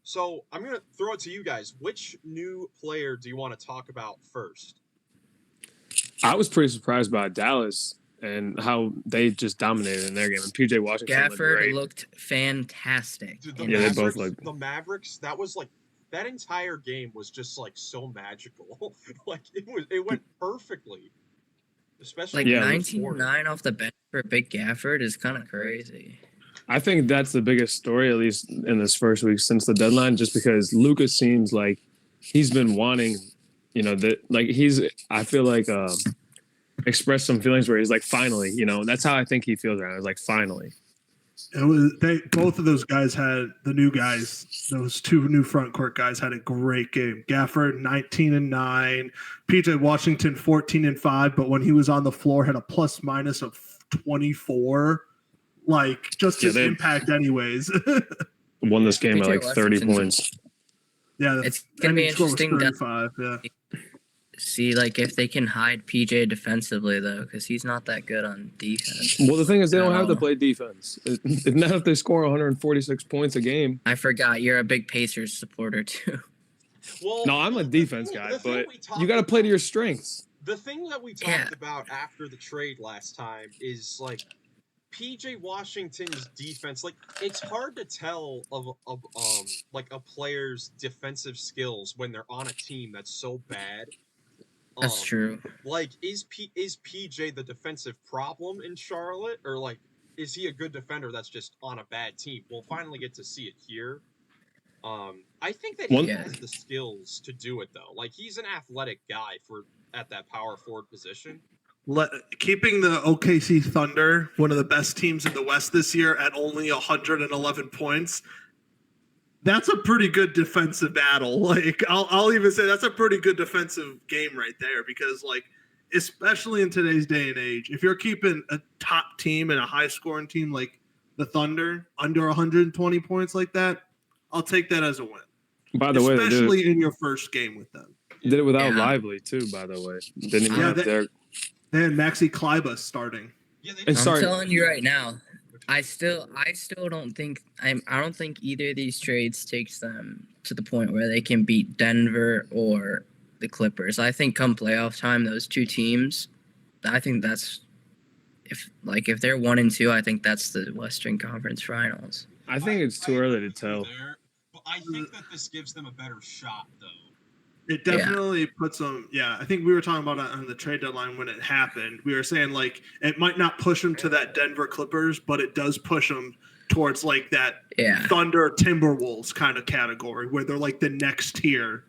So I'm going to throw it to you guys. Which new player do you want to talk about first? I was pretty surprised by Dallas and how they just dominated in their game. And PJ Washington Gafford looked fantastic. Dude, they both looked. The Mavericks, that was like that entire game was just like so magical. Like it went perfectly. Especially like 19-9 off the bench for Big Gafford is kind of crazy. I think that's the biggest story, at least in this first week since the deadline, just because Luka seems like he's been wanting, that like I feel like expressed some feelings where he's like, finally, that's how I think he feels right now. It's like, finally. Both of those guys those two new front court guys had a great game. Gafford 19-9, PJ Washington 14-5, but when he was on the floor had a plus minus of 24. Like just his impact anyways. Won this game by like 30 points. Yeah, it's gonna be interesting to see like if they can hide PJ defensively though, because he's not that good on defense. Well, the thing is they don't have to play defense. Not if they score 146 points a game. I forgot you're a big Pacers supporter too. Well, no, I'm a defense guy, but you got to play to your strengths. The thing that we talked about after the trade last time is like PJ Washington's defense. Like it's hard to tell of like a player's defensive skills when they're on a team that's so bad. That's true. Like, is PJ the defensive problem in Charlotte, or like, is he a good defender that's just on a bad team? We'll finally get to see it here. I think that he has the skills to do it though. Like, he's an athletic guy at that power forward position. Keeping the OKC Thunder, one of the best teams in the West this year, at only 111 points. That's a pretty good defensive battle. Like I'll even say that's a pretty good defensive game right there because like especially in today's day and age, if you're keeping a top team and a high scoring team like the Thunder under 120 points like that, I'll take that as a win. By the way, especially in your first game with them. Did it without Lively too, by the way. Didn't even have their they had Maxi Kleber starting. Yeah, I'm telling you right now. I still don't think I don't think either of these trades takes them to the point where they can beat Denver or the Clippers. I think come playoff time, those two teams, I think that's if they're 1 and 2, I think that's the Western Conference Finals. I think it's too early to tell. But I think that this gives them a better shot though. It definitely puts them. Yeah, I think we were talking about it on the trade deadline when it happened. We were saying like it might not push them to that Denver Clippers, but it does push them towards like that Thunder Timberwolves kind of category where they're like the next tier.